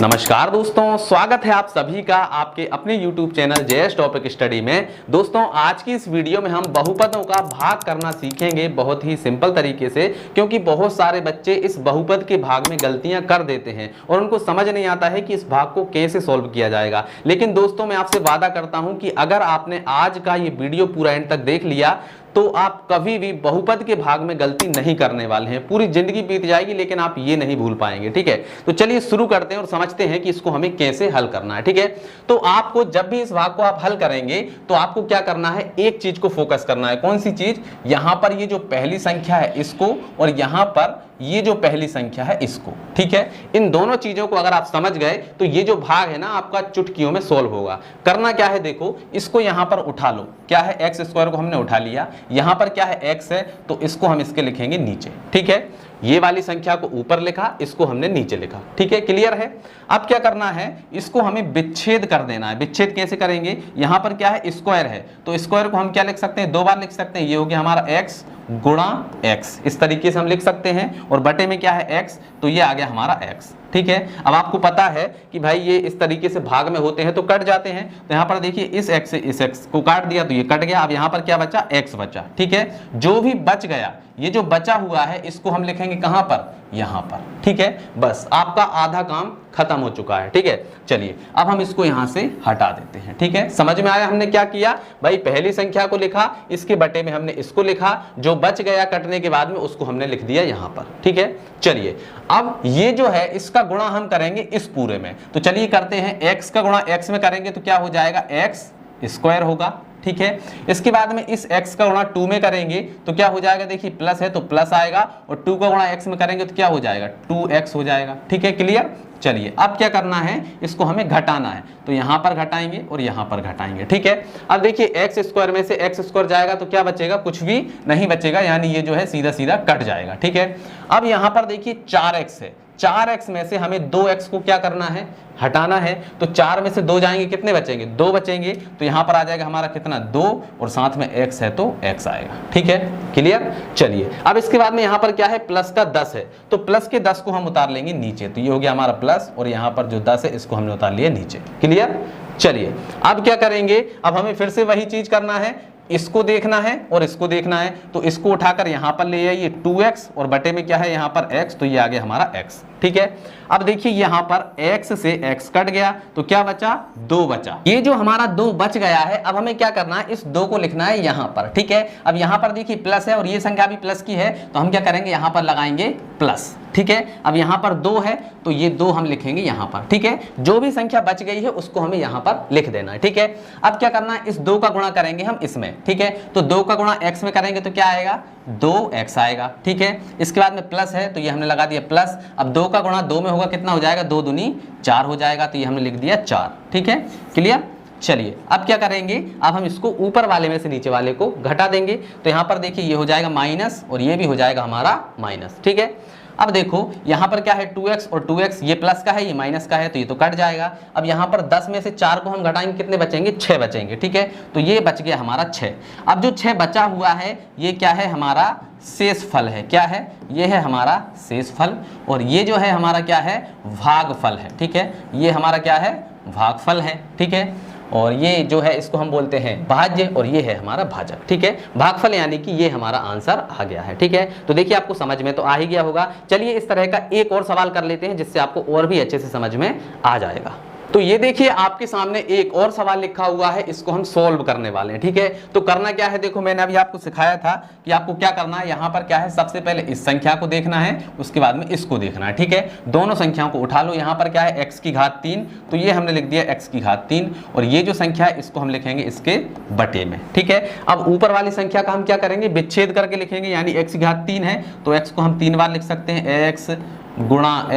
नमस्कार दोस्तों, स्वागत है आप सभी का आपके अपने YouTube channel JS topic study में। दोस्तों, आज की इस वीडियो में हम बहुपदों का भाग करना सीखेंगे बहुत ही सिंपल तरीके से, क्योंकि बहुत सारे बच्चे इस बहुपद के भाग में गलतियां कर देते हैं और उनको समझ नहीं आता है कि इस भाग को कैसे सॉल्व किया जाएगा। लेकिन दोस्तों, मैं आपसे वादा करता हूं कि अगर आपने आज का ये वीडियो पूरा एंड तक देख लिया तो आप कभी भी बहुपद के भाग में गलती नहीं करने वाले हैं। पूरी जिंदगी बीत जाएगी लेकिन आप ये नहीं भूल पाएंगे। ठीक है, तो चलिए शुरू करते हैं और समझते हैं कि इसको हमें कैसे हल करना है। ठीक है, तो आपको जब भी इस भाग को आप हल करेंगे तो आपको क्या करना है, एक चीज को फोकस करना है। कौन सी चीज? यहां पर ये जो पहली संख्या है इसको, और यहां पर ये जो पहली संख्या है इसको। ठीक है, इन दोनों चीजों को अगर आप समझ गए तो ये जो भाग है ना आपका चुटकियों में सोल्व होगा। करना क्या है, देखो इसको यहां पर उठा लो। क्या है? एक्स स्क्वायर को हमने उठा लिया। यहां पर क्या है? एक्स है, तो इसको हम इसके लिखेंगे नीचे। ठीक है, ये वाली संख्या को ऊपर लिखा, इसको हमने नीचे लिखा। ठीक है, क्लियर है? अब क्या करना है, इसको हमें विच्छेद कर देना है। विच्छेद कैसे करेंगे? यहां पर क्या है? स्क्वायर है, तो स्क्वायर को हम क्या लिख सकते हैं? दो बार लिख सकते हैं। ये हो गया हमारा एक्स गुणा एक्स, इस तरीके से हम लिख सकते हैं। और बटे में क्या है? एक्स, तो ये आ गया हमारा एक्स। ठीक है, अब आपको पता है कि भाई ये इस तरीके से भाग में होते हैं तो कट जाते हैं। तो यहाँ पर देखिए इस एक्स से इस एक्स को काट दिया तो ये कट गया। अब यहाँ पर क्या बचा? एक्स बचा। ठीक है, जो भी बच गया, ये जो बचा हुआ है इसको हम लिखेंगे कहां पर? यहां पर। ठीक है, बस आपका आधा काम खत्म हो चुका है। ठीक है, चलिए अब हम इसको यहां से हटा देते हैं। ठीक है, समझ में आया हमने क्या किया? भाई पहली संख्या को लिखा, इसके बटे में हमने इसको लिखा, जो बच गया कटने के बाद में उसको हमने लिख दिया यहां पर। ठीक है, चलिए अब ये जो है इसका गुणा हम करेंगे इस पूरे में। तो चलिए करते हैं, एक्स का गुणा एक्स में करेंगे तो क्या हो जाएगा? एक्स स्क्वायर होगा। ठीक है, इसके बाद में इस x का गुणा 2 में करेंगे तो क्या हो जाएगा? देखिए प्लस है तो प्लस आएगा, और 2 का गुणा x में करेंगे तो क्या हो जाएगा? 2x हो जाएगा। ठीक है, क्लियर? चलिए अब क्या करना है, इसको हमें घटाना है। तो यहां पर घटाएंगे और यहां पर घटाएंगे। ठीक है, अब देखिए एक्स स्क्वायर में से एक्स स्क्वायर जाएगा तो क्या बचेगा? कुछ भी नहीं बचेगा, यानी ये जो है सीधा सीधा कट जाएगा। ठीक है, अब यहां पर देखिए 4x है, 4x में से हमें 2x को क्या करना है? हटाना है। तो 4 में से 2 जाएंगे, कितने बचेंगे? 2 बचेंगे। तो यहां पर आ जाएगा हमारा कितना? 2, और साथ में x है तो x आएगा। ठीक है, क्लियर? चलिए अब इसके बाद में यहां पर क्या है? प्लस का 10 है, तो प्लस के 10 को हम उतार लेंगे नीचे। तो ये हो गया हमारा प्लस, और यहां पर जो 10 है इसको हमने उतार लिया नीचे। क्लियर? चलिए अब क्या करेंगे, अब हमें फिर से वही चीज करना है, इसको देखना है और इसको देखना है। तो इसको उठाकर यहां पर ले आइए 2x, और बटे में क्या है यहां पर x, तो ये आ गया हमारा x। ठीक है, अब देखिए यहां पर x से x कट गया तो क्या बचा? 2 बचा। ये जो हमारा 2 बच गया है, अब हमें क्या करना है? इस 2 को लिखना है यहां पर। ठीक है, अब यहां पर देखिए प्लस है और ये संख्या भी प्लस की है, तो हम क्या करेंगे? यहां पर लगाएंगे प्लस। ठीक है, अब यहां पर 2 है तो ये 2 हम लिखेंगे यहां पर। ठीक है, जो भी संख्या बच गई है उसको हमें यहां पर लिख देना है। ठीक है, अब क्या करना है? इस 2 का गुणा करेंगे हम इसमें। ठीक है, तो 2 का गुणा x में करेंगे तो क्या आएगा? 2x आएगा। ठीक है, इसके बाद में प्लस है तो ये हमने लगा दिया प्लस। अब 2 का गुणा 2 में होगा, कितना हो जाएगा? 2 दूनी 4 हो जाएगा, तो ये हमने लिख दिया 4। ठीक है, क्लियर? चलिए अब क्या करेंगे, अब हम इसको ऊपर वाले में से नीचे वाले को घटा देंगे। तो यहां पर देखिए ये हो जाएगा माइनस, और ये भी हो जाएगा हमारा माइनस। ठीक है, अब देखो यहां पर क्या है? 2x, और 2x ये प्लस का है ये माइनस का है, तो ये तो कट जाएगा। अब यहां पर 10 में से 4 को हम घटाएंगे, कितने बचेंगे? 6 बचेंगे। ठीक है, तो ये बच गया हमारा 6। अब जो 6 बचा हुआ है ये क्या है? हमारा शेष फल है। क्या है? ये है हमारा शेष फल, और ये जो है हमारा क्या है? भागफल है। ठीक है, ये हमारा क्या है? भागफल है। ठीक है, और ये जो है इसको हम बोलते हैं भाज्य, और ये है हमारा भाजक। ठीक है, भागफल यानी कि ये हमारा आंसर आ गया है। ठीक है, तो देखिए आपको समझ में तो आ ही गया होगा। चलिए इस तरह का एक और सवाल कर लेते हैं जिससे आपको और भी अच्छे से समझ में आ जाएगा। तो ये देखिए आपके सामने एक और सवाल लिखा हुआ है, इसको हम सोल्व करने वाले हैं। ठीक है, तो करना क्या है, देखो मैंने अभी आपको सिखाया था कि आपको क्या करना है। यहाँ पर क्या है? सबसे पहले इस संख्या को देखना है, उसके बाद में इसको देखना है। ठीक है, दोनों संख्याओं को उठा लो। यहाँ पर क्या है? x की घात 3, तो ये हमने लिख दिया x की घात 3, और ये जो संख्या है इसको हम लिखेंगे इसके बटे में। ठीक है, अब ऊपर वाली संख्या का हम क्या करेंगे? विच्छेद करके लिखेंगे, यानी x की घात 3 है तो x को हम 3 बार लिख सकते हैं, x गुणा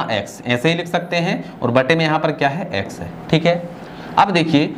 x ऐसे ही लिख सकते हैं, और बटे में यहाँ पर क्या है? x है। ठीक है, अब देखिए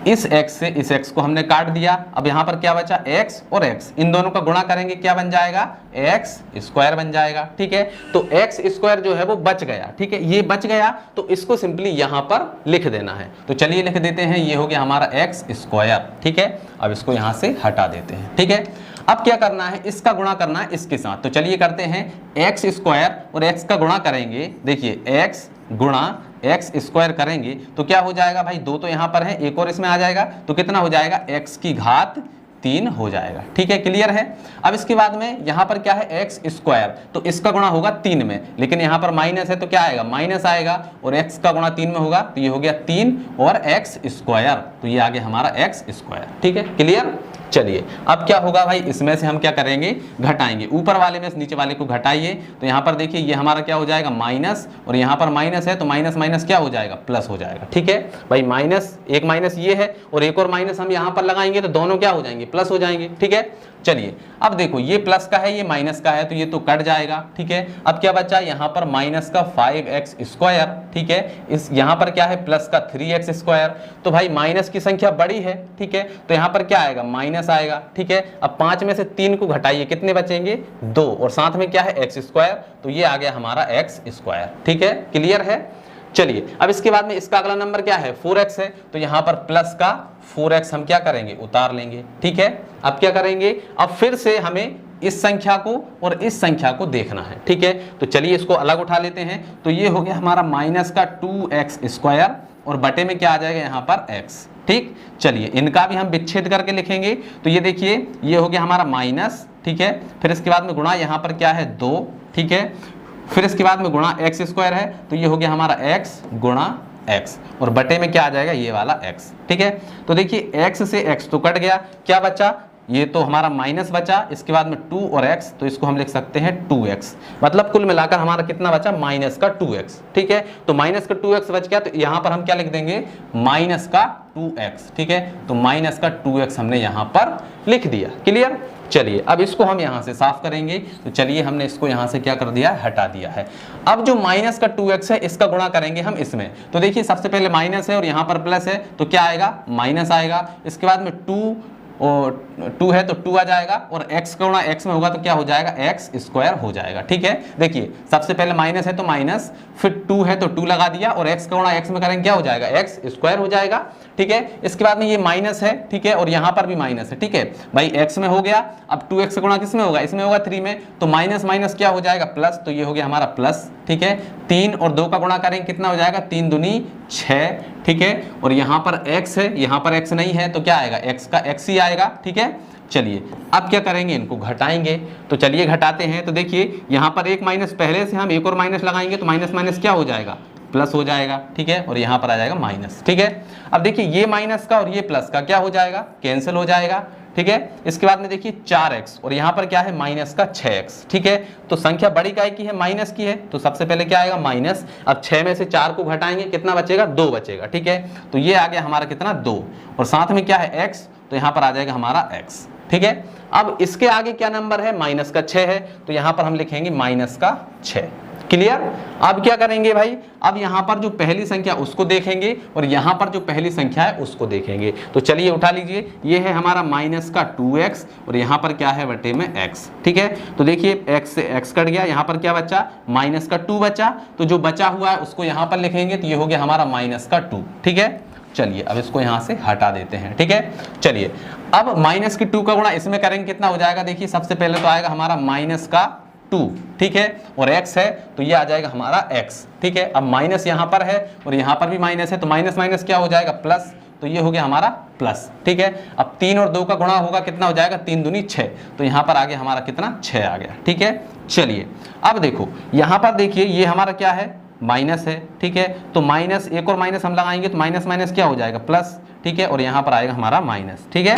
इस x से इस x को हमने काट दिया। अब यहाँ पर क्या बचा? x और x, इन दोनों का गुणा करेंगे, क्या बन जाएगा? x स्क्वायर बन जाएगा। ठीक है, तो x स्क्वायर जो है वो बच गया। ठीक है, ये बच गया तो इसको सिंपली यहाँ पर लिख देना है। तो चलिए लिख देते हैं, ये हो गया हमारा x स्क्वायर। ठीक है, अब इसको यहाँ से हटा देते हैं। ठीक है, अब क्या करना है? इसका गुणा करना है इसके साथ। तो चलिए करते हैं, x स्क्वायर और x का गुणा करेंगे। देखिए x गुणा एक्स स्क्वायर करेंगे तो क्या हो जाएगा भाई, 2 तो यहाँ पर है, एक और इसमें आ जाएगा तो कितना हो जाएगा, एक्स की घात 3 हो जाएगा। ठीक है, क्लियर है। अब इसके बाद में यहाँ पर क्या है, एक्स स्क्वायर, तो इसका गुणा होगा 3 में, लेकिन यहाँ पर माइनस है तो क्या आएगा, माइनस आएगा, और एक्स का गुणा 3 में होगा तो ये हो गया 3 और एक्स स्क्वायर, तो ये आ गया हमारा एक्स स्क्वायर। ठीक है, क्लियर। चलिए अब क्या होगा भाई, इसमें से हम क्या करेंगे, घटाएंगे, ऊपर वाले में से नीचे वाले को घटाइए, तो यहाँ पर देखिए ये हमारा क्या हो जाएगा, माइनस, और यहाँ पर माइनस है तो माइनस माइनस क्या हो जाएगा, प्लस हो जाएगा। ठीक है भाई, माइनस, एक माइनस ये है और एक और माइनस हम यहाँ पर लगाएंगे तो दोनों क्या हो जाएंगे, प्लस हो जाएंगे। ठीक है, चलिए अब देखो ये प्लस का है ये माइनस का है तो ये तो कट जाएगा। ठीक है, अब क्या बचा यहाँ पर माइनस का 5x स्क्वायर। ठीक है, इस यहाँ पर क्या है, प्लस का 3x स्क्वायर, तो भाई माइनस की संख्या बड़ी है। ठीक है, तो यहाँ पर क्या आएगा, माइनस आएगा। ठीक है, अब 5 में से 3 को घटाइए, कितने बचेंगे, 2, और साथ में क्या है, x स्क्वायर, तो ये आ गया हमारा x स्क्वायर। ठीक है, क्लियर है। चलिए अब इसके बाद में इसका अगला नंबर क्या है, 4x है, तो यहाँ पर प्लस का 4x हम क्या करेंगे, उतार लेंगे। ठीक है, अब क्या करेंगे, अब फिर से हमें इस संख्या को और इस संख्या को देखना है। ठीक है, तो चलिए इसको अलग उठा लेते हैं, तो ये हो गया हमारा माइनस का 2x स्क्वायर, और बटे में क्या आ जाएगा यहाँ पर x। ठीक, चलिए इनका भी हम विच्छेद करके लिखेंगे, तो ये देखिए ये हो गया हमारा माइनस। ठीक है, फिर इसके बाद में गुणा यहाँ पर क्या है, 2। ठीक है, फिर इसके बाद में गुणा एक्स स्क्वायर है तो ये हो गया हमारा x गुणा x, और बटे में क्या आ जाएगा, ये वाला x। ठीक है, तो देखिए x से x तो कट गया, क्या बचा, ये तो हमारा माइनस बचा, इसके बाद में 2 और x, तो इसको हम लिख सकते हैं 2x, मतलब कुल मिलाकर हमारा कितना बचा, माइनस का 2x। ठीक है, तो माइनस का 2x बच गया, तो यहाँ पर हम क्या लिख देंगे, माइनस का 2x। ठीक है, तो माइनस का 2x हमने यहाँ पर लिख दिया। क्लियर। चलिए अब इसको हम यहाँ से साफ करेंगे, तो चलिए हमने इसको यहाँ से क्या कर दिया, हटा दिया है। अब जो माइनस का 2x है इसका गुणा करेंगे हम इसमें, तो देखिए सबसे पहले माइनस है और यहाँ पर प्लस है तो क्या आएगा, माइनस आएगा, इसके बाद में 2 और 2 है तो 2 आ जाएगा, और x का गुणा x में होगा तो क्या हो जाएगा, x स्क्वायर हो जाएगा। ठीक है, देखिए सबसे पहले माइनस है तो माइनस, फिर 2 है तो 2 लगा दिया, और x का गुणा x में करेंगे क्या हो जाएगा, x स्क्वायर हो जाएगा। ठीक है, इसके बाद में ये माइनस है। ठीक है, और यहाँ पर भी माइनस है। ठीक है भाई, x में हो गया, अब 2x का गुणा किस में होगा, इसमें होगा 3 में, तो माइनस माइनस क्या हो जाएगा, प्लस, तो ये हो गया हमारा प्लस। ठीक है, 3 और 2 का गुणा करेंगे कितना हो जाएगा, 3 दूनी 6। ठीक है, और यहाँ पर x है, यहाँ पर x नहीं है तो क्या आएगा, x का x ही आएगा। ठीक है, चलिए अब क्या करेंगे, इनको घटाएंगे, तो चलिए घटाते हैं, तो देखिए यहाँ पर एक माइनस पहले से हम एक और माइनस लगाएंगे तो माइनस माइनस क्या हो जाएगा, प्लस हो जाएगा। ठीक है, और यहाँ पर आ जाएगा माइनस। ठीक है, अब देखिए ये माइनस का और ये प्लस का क्या हो जाएगा, कैंसिल हो जाएगा। ठीक है, इसके बाद में देखिए 4x, और यहाँ पर क्या है, माइनस का 6x। ठीक है, तो संख्या बड़ी काय की है, माइनस की है, तो सबसे पहले क्या आएगा, माइनस। अब 6 में से 4 को घटाएंगे कितना बचेगा, 2 बचेगा। ठीक है, तो ये आ गया हमारा कितना, 2, और साथ में क्या है, x, तो यहाँ पर आ जाएगा हमारा x। ठीक है, अब इसके आगे क्या नंबर है, माइनस का 6 है, तो यहाँ पर हम लिखेंगे माइनस का 6। क्लियर। अब क्या करेंगे भाई, अब यहाँ पर जो पहली संख्या उसको देखेंगे और यहाँ पर जो पहली संख्या है उसको देखेंगे, तो चलिए उठा लीजिए, ये है हमारा माइनस का 2x, और यहाँ पर क्या है, बटे में x। ठीक है, तो देखिए x से x कट गया, यहाँ पर क्या बचा, माइनस का 2 बचा, तो जो बचा हुआ है उसको यहाँ पर लिखेंगे, तो ये हो गया हमारा माइनस का 2। ठीक है, चलिए अब इसको यहाँ से हटा देते हैं। ठीक है, चलिए अब माइनस की 2 का गुणा इसमें करेंगे कितना हो जाएगा, देखिए सबसे पहले तो आएगा हमारा माइनस का 2। ठीक है, और x है तो ये आ जाएगा हमारा x। ठीक है, अब माइनस यहाँ पर है और यहाँ पर भी माइनस है, तो माइनस माइनस क्या हो जाएगा, प्लस, तो ये हो गया हमारा प्लस। ठीक है, अब 3 और 2 का गुणा होगा कितना हो जाएगा, 3 दूनी 6, तो यहाँ पर आ गया हमारा कितना, 6 आ गया। ठीक है, चलिए अब देखो यहाँ पर देखिए ये हमारा क्या है, माइनस है। ठीक है, तो माइनस, एक और माइनस हम लगाएंगे तो माइनस माइनस क्या हो जाएगा, प्लस। ठीक है, और यहाँ पर आएगा हमारा माइनस। ठीक है,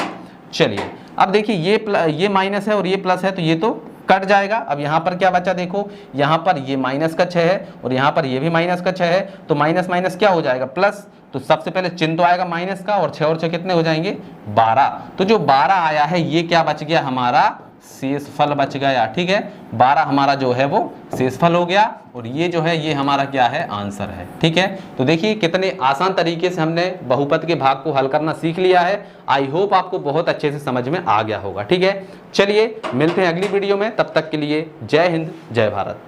चलिए अब देखिए ये माइनस है और ये प्लस है, तो ये तो कट जाएगा। अब यहाँ पर क्या बचा, देखो यहाँ पर ये माइनस का 6 है और यहाँ पर ये भी माइनस का 6 है, तो माइनस माइनस क्या हो जाएगा, प्लस। तो सबसे पहले चिन्ह तो आएगा माइनस का, और 6 और 6 कितने हो जाएंगे, 12। तो जो 12 आया है ये क्या बच गया, हमारा शेषफल बच गया। ठीक है, 12 हमारा जो है वो शेषफल हो गया, और ये जो है ये हमारा क्या है, आंसर है। ठीक है, तो देखिए कितने आसान तरीके से हमने बहुपद के भाग को हल करना सीख लिया है। आई होप आपको बहुत अच्छे से समझ में आ गया होगा। ठीक है, चलिए मिलते हैं अगली वीडियो में, तब तक के लिए जय हिंद, जय भारत।